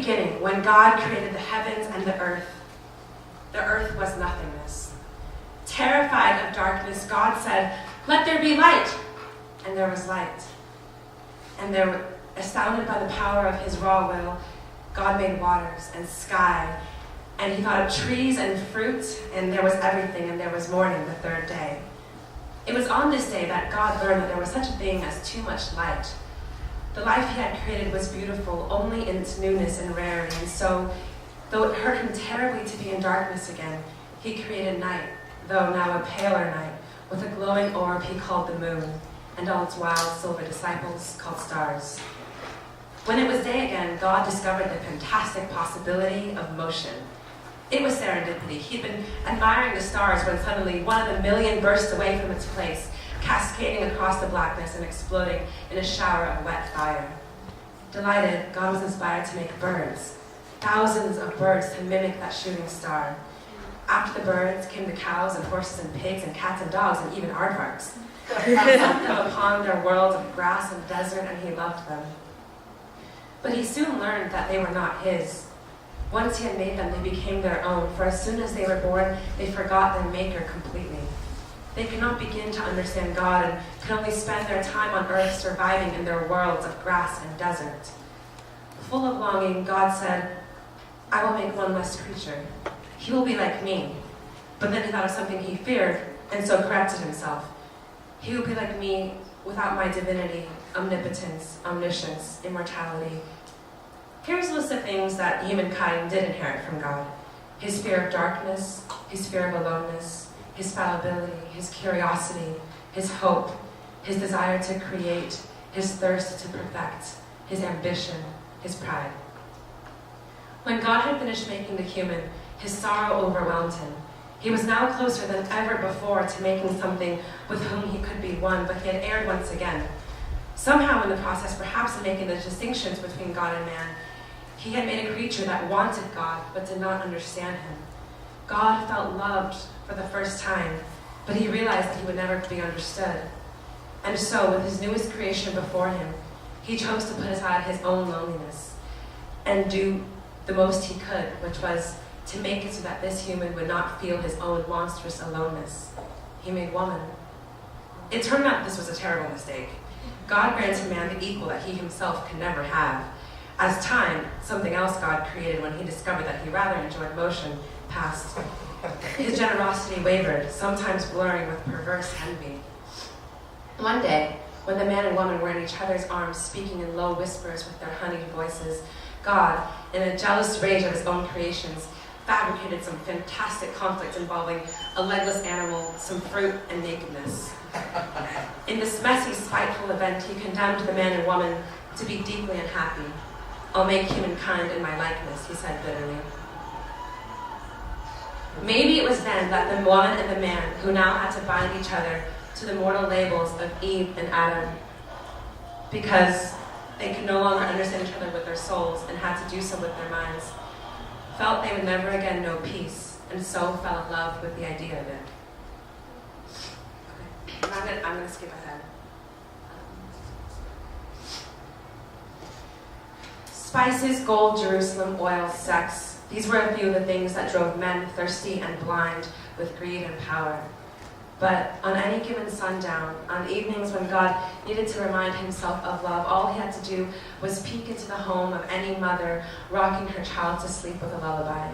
beginning, when God created the heavens and the earth was nothingness. Terrified of darkness, God said, "Let there be light." And there was light. And astounded by the power of his raw will, God made waters and sky, and he thought of trees and fruit, and there was everything, and there was morning the third day. It was on this day that God learned that there was such a thing as too much light. The life he had created was beautiful only in its newness and rarity, and so, though it hurt him terribly to be in darkness again, he created night, though now a paler night, with a glowing orb he called the moon, and all its wild silver disciples called stars. When it was day again, God discovered the fantastic possibility of motion. It was serendipity. He'd been admiring the stars when suddenly one of the million burst away from its place, cascading across the blackness and exploding in a shower of wet fire. Delighted, God was inspired to make birds, thousands of birds to mimic that shooting star. After the birds came the cows and horses and pigs and cats and dogs and even aardvarks. He sent them upon their worlds of grass and desert, and he loved them. But he soon learned that they were not his. Once he had made them, they became their own, for as soon as they were born, they forgot their maker completely. They could not begin to understand God and could only spend their time on earth surviving in their worlds of grass and desert. Full of longing, God said, "I will make one less creature. He will be like me." But then he thought of something he feared, and so corrected himself. "He will be like me without my divinity, omnipotence, omniscience, immortality." Here's a list of things that humankind did inherit from God: his fear of darkness, his fear of aloneness, his fallibility, his curiosity, his hope, his desire to create, his thirst to perfect, his ambition, his pride. When God had finished making the human, his sorrow overwhelmed him. He was now closer than ever before to making something with whom he could be one, but he had erred once again. Somehow in the process, perhaps in making the distinctions between God and man, he had made a creature that wanted God but did not understand him. God felt loved for the first time, but he realized that he would never be understood. And so, with his newest creation before him, he chose to put aside his own loneliness and do the most he could, which was to make it so that this human would not feel his own monstrous aloneness. He made woman. It turned out this was a terrible mistake. God granted man the equal that he himself could never have. As time, something else God created when he discovered that he rather enjoyed motion, passed. His generosity wavered, sometimes blurring with perverse envy. One day, when the man and woman were in each other's arms, speaking in low whispers with their honeyed voices, God, in a jealous rage of his own creations, fabricated some fantastic conflict involving a legless animal, some fruit, and nakedness. In this messy, spiteful event, he condemned the man and woman to be deeply unhappy. "I'll make humankind in my likeness," he said bitterly. Maybe it was then that the woman and the man, who now had to bind each other to the mortal labels of Eve and Adam, because they could no longer understand each other with their souls and had to do so with their minds, felt they would never again know peace, and so fell in love with the idea of it. Okay. I'm going to skip ahead. Spices, gold, Jerusalem, oil, sex. These were a few of the things that drove men thirsty and blind with greed and power. But on any given sundown, on evenings when God needed to remind himself of love, all he had to do was peek into the home of any mother rocking her child to sleep with a lullaby.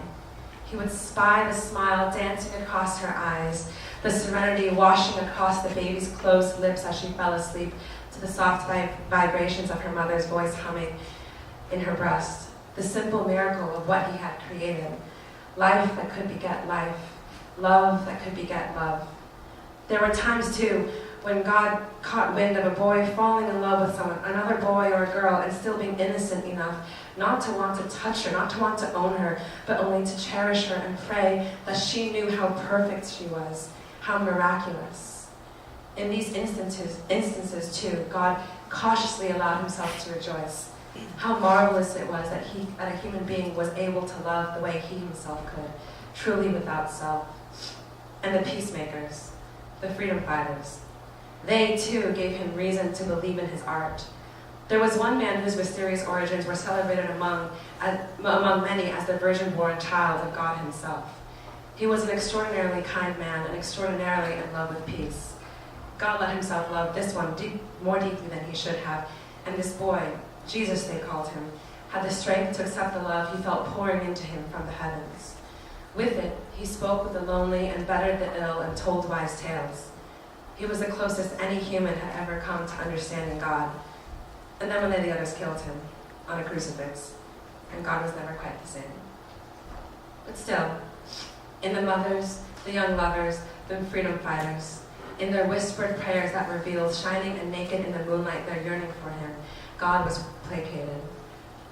He would spy the smile dancing across her eyes, the serenity washing across the baby's closed lips as she fell asleep to the soft vibrations of her mother's voice humming in her breast. The simple miracle of what he had created. Life that could beget life. Love that could beget love. There were times, too, when God caught wind of a boy falling in love with someone, another boy or a girl, and still being innocent enough not to want to touch her, not to want to own her, but only to cherish her and pray that she knew how perfect she was, how miraculous. In these instances, too, God cautiously allowed himself to rejoice. How marvelous it was that a human being was able to love the way he himself could, truly without self. And the peacemakers, the freedom fighters, they too gave him reason to believe in his art. There was one man whose mysterious origins were celebrated among many as the virgin-born child of God himself. He was an extraordinarily kind man and extraordinarily in love with peace. God let himself love this one more deeply than he should have, and this boy, Jesus they called him, had the strength to accept the love he felt pouring into him from the heavens. With it, he spoke with the lonely and bettered the ill and told wise tales. He was the closest any human had ever come to understanding God. And then one day the others killed him on a crucifix, and God was never quite the same. But still, in the mothers, the young lovers, the freedom fighters, in their whispered prayers that revealed, shining and naked in the moonlight, their yearning for him, God was placated.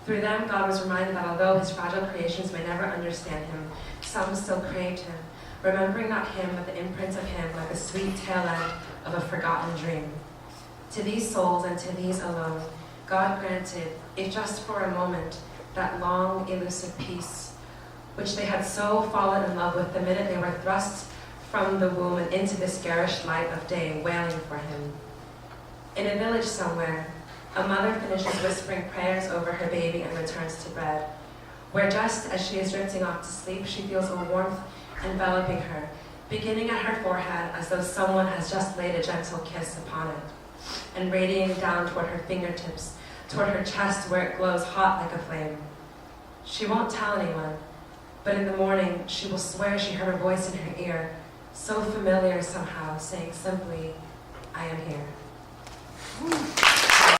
Through them, God was reminded that although his fragile creations may never understand him, some still craved him, remembering not him, but the imprints of him like a sweet tail end of a forgotten dream. To these souls and to these alone, God granted, if just for a moment, that long, elusive peace, which they had so fallen in love with the minute they were thrust from the womb and into this garish light of day, wailing for him. In a village somewhere, a mother finishes whispering prayers over her baby and returns to bed, where just as she is drifting off to sleep, she feels a warmth enveloping her, beginning at her forehead as though someone has just laid a gentle kiss upon it, and radiating down toward her fingertips, toward her chest where it glows hot like a flame. She won't tell anyone, but in the morning she will swear she heard a voice in her ear, so familiar somehow, saying simply, "I am here."